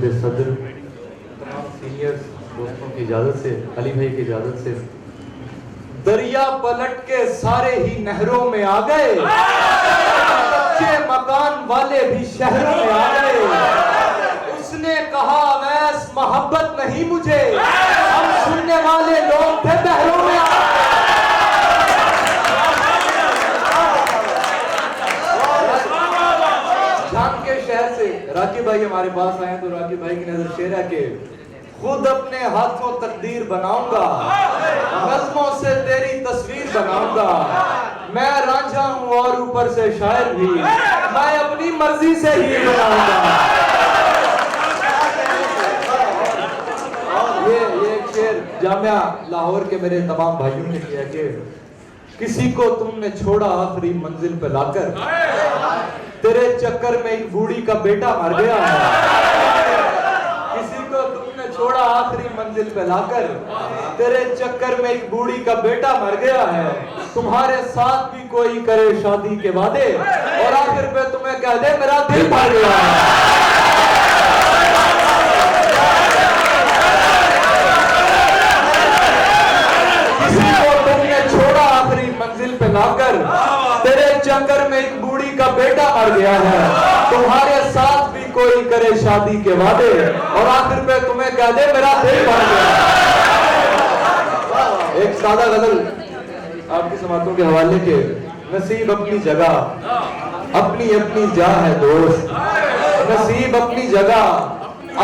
मुहद सदर, तमाम सीनियर दोस्तों की इजाज़त से, अली भाई की इजाज़त से, दरिया पलट के सारे ही नहरों में आ गए, कच्चे मकान वाले भी शहरों में आ गए। उसने कहा अवैस मोहब्बत नहीं मुझे, हम सुनने वाले लोग थे बहरों में आ गए। जान के शहर से राकी भाई हमारे पास आए तो राकी भाई की नजर शेर है कि खुद अपने हाथों तकदीर बनाऊंगा, नज़्मों से तेरी तस्वीर बनाऊंगा। मैं रांझा हूँ और ऊपर से शायर भी, मैं अपनी मर्जी से ही बनाऊंगा। ये एक शेर जामिया लाहौर के मेरे तमाम भाइयों ने किया कि किसी को तुमने छोड़ा आखिरी मंजिल पे लाकर, तेरे चक्कर में एक बूढ़ी का बेटा मर गया है। किसी को तुमने छोड़ा आखिरी मंजिल पे लाकर, तेरे चक्कर में एक बूढ़ी का बेटा मर गया है। तुम्हारे साथ भी कोई करे शादी के वादे और आखिर पे तुम्हें कह दे मेरा दिल भर गया है। किसी को तुमने छोड़ा आखिरी मंजिल पे लाकर, तेरे चक्कर में एक बूढ़ी का बेटा मर गया है। तुम्हारे साथ भी कोई करे शादी के वादे और आखिर पे तुम्हें कह दे मेरा दिल भर गया। एक सादा गजल आपकी समातों के हवाले के, नसीब अपनी जगह अपनी अपनी जा है दोस्त, नसीब अपनी जगह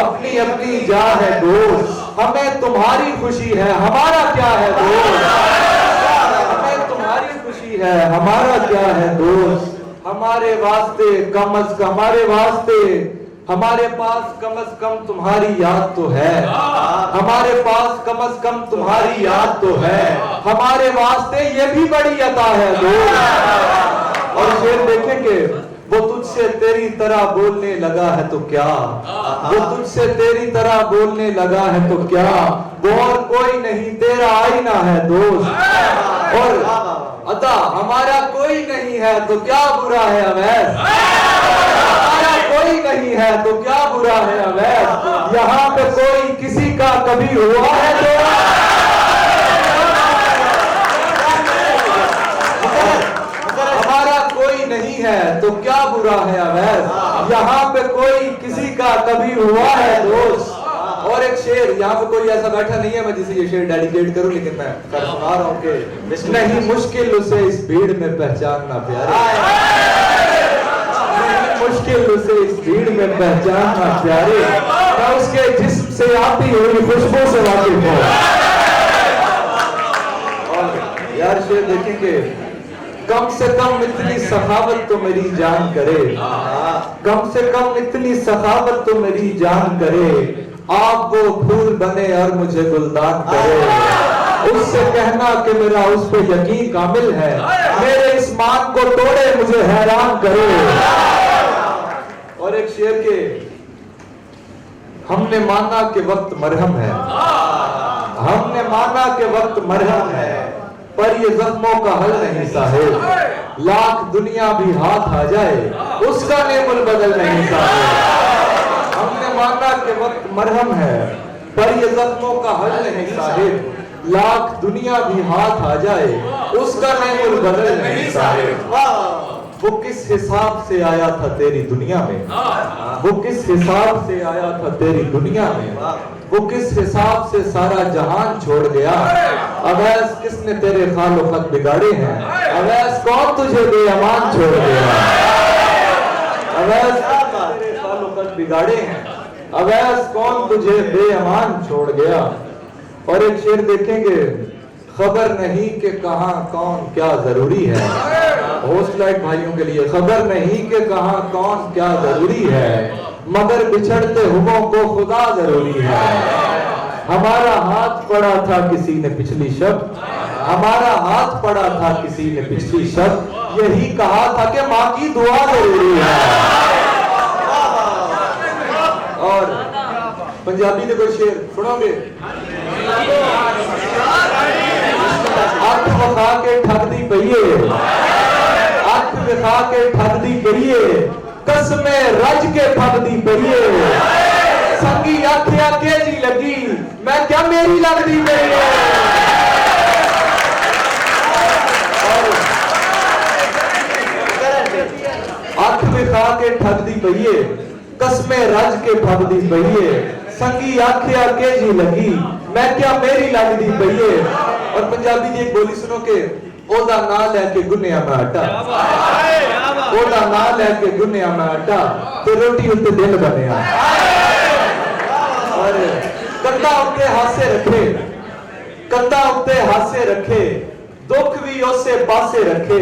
अपनी अपनी जा है दोस्त। हमें तुम्हारी खुशी है हमारा क्या है दोस्त, हमें तुम्हारी खुशी है हमारा क्या है दोस्त। हमारे वास्ते कम अज कम, हमारे वास्ते हमारे पास कम अज कम तुम्हारी याद तो है, हमारे पास कम अज कम तुम्हारी याद तो है। हमारे वास्ते ये भी बड़ी अता है दोस्त। और शेर देखेंगे, वो तुझसे तेरी तरह बोलने लगा है तो क्या, वो तुझसे तेरी तरह बोलने लगा है तो क्या, वो और कोई नहीं तेरा आईना है दोस्त। और अता हमारा कोई नहीं है तो क्या बुरा है अवैस, हमारा कोई नहीं है तो क्या बुरा है अवैस। यहाँ पे कोई किसी का कभी हुआ है तो हमारा कोई नहीं है तो क्या बुरा है अवैस। यहाँ पे कोई किसी का कभी हुआ है दोस्त। और एक शेर, यहाँ पे कोई ऐसा बैठा नहीं है मैं जिसे ये शेर डेडिकेट करूं, लेकिन मैं कर सुना रहा हूँ कि नहीं मुश्किल उसे इस भीड़ में पहचानना प्यारे, नहीं मुश्किल उसे इस भीड़ में पहचानना प्यारे, मैं उसके जिस्म से आती हुई खुशबू से वाकिफ हूँ। और यार शेर देखेंगे, कम से कम इतनी सखावत तो मेरी जान करे, कम से कम इतनी सखावत तो मेरी जान करे, आप वो फूल बने और मुझे गुलदान करे। उससे कहना कि मेरा उस पे यकीन कामिल है, मेरे इस मान को तोड़े मुझे हैरान करे। और एक शेर के, हमने माना कि वक्त मरहम है, हमने माना कि वक्त मरहम है, पर ये जख्मों का हल नहीं साहिब। लाख दुनिया भी हाथ आ जाए उसका नेमुल बदल नहीं साहिब। हमने माना कि वक्त मरहम है पर ये जख्मों का हल नहीं साहिब। लाख दुनिया भी हाथ आ जाए उसका नेमुल बदल नहीं साहिब। वो किस हिसाब से आया था तेरी दुनिया में, वो किस हिसाब से आया था तेरी दुनिया में, वो किस हिसाब से सारा जहान छोड़ गया। अवैस किसने तेरे खालो खत बिगाड़े हैं, अवैस कौन तुझे बेअमान छोड़ गया। अवैस तेरे खालो खत बिगाड़े हैं, अवैस कौन तुझे बेअमान छोड़ गया। और एक शेर देखेंगे, खबर नहीं कि कहां कौन क्या जरूरी है, होस्ट लाइट भाइयों के लिए, खबर नहीं कि कहां कौन क्या जरूरी है, मगर बिछड़ते हुओं को खुदा जरूरी है। हमारा हाथ पड़ा था किसी ने पिछली शब, हमारा हाथ पड़ा था किसी ने पिछली शब, यही कहा था कि माँ की दुआ जरूरी है। और पंजाबी में कोई शेर सुनोगे, अख विखा के ठगदी पईए, अख विखा के ठगदी पईए, कसमें रज के ठगदी पईए, संगी आखिया के जी लगी, मैं क्या मेरी लगती पई है। अख विखा के ठगदी पई है, कसमें रज के ठगदी पई है। संगी आखिया के जी लगी, मैं क्या मेरी लगती पई है। और पंजाबी की एक बोली सुनो के ओदा ना लेके गुन्निया मैं आटा, ओदा ना लेके गुन्निया मैं आटा, ते रोटी उत्ते दिल बनिया। और कंधा उत्ते हासे रखे, कंधा उत्ते हासे रखे, दुख भी उसे पासे रखे,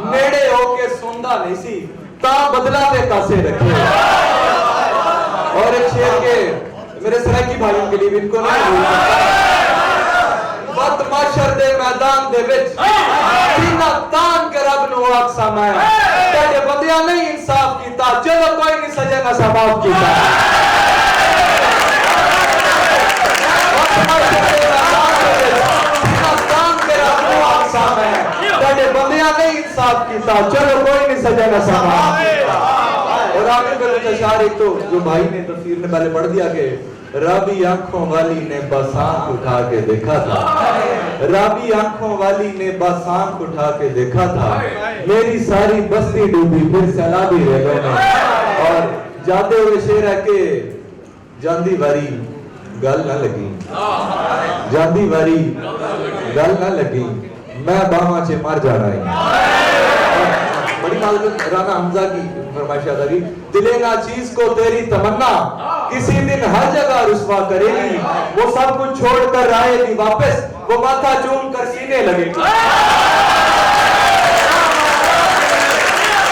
नेड़े होके सुनदा नहीं सी ता बदला दे कासे रखे। और एक शेर के मेरे सराइकी भाइयों के लिए भी इनको नहीं वक्त माशर दे मैदान दे विच सीना तान के रब नु आखसा मैं तेरे बंदियां नहीं इंसाफ कीता, चलो कोई नहीं सजा ना समाफ कीता। वक्त माशर दे मैदान दे विच सीना तान के रब नु आखसा मैं तेरे बंदियां नहीं इंसाफ कीता, चलो कोई नहीं सजा ना समाफ कीता। और आखिर में कुछ अशार एक तो जो भाई ने तफसीर में पहले पढ़ दिया कि राबी आंखों वाली ने बस आंख उठा के देखा था, राबी आंखों वाली ने बस आंख उठा के देखा था, मेरी सारी बस्ती डूबी फिर सैलाबी रह गए। और जाते हुए शेर है के जांदी वारी गल ना लगी, जांदी वारी गल ना लगी, मैं बावा चे मर जाना है। बड़ी राना हमजा की फरमाइश याद आ गई, दिले ना चीज को तेरी तमन्ना किसी दिन हर जगह रुस्वा करेगी, वो सब कुछ छोड़कर आएगी वापस, वो माथा चूम कर सीने लगेगी।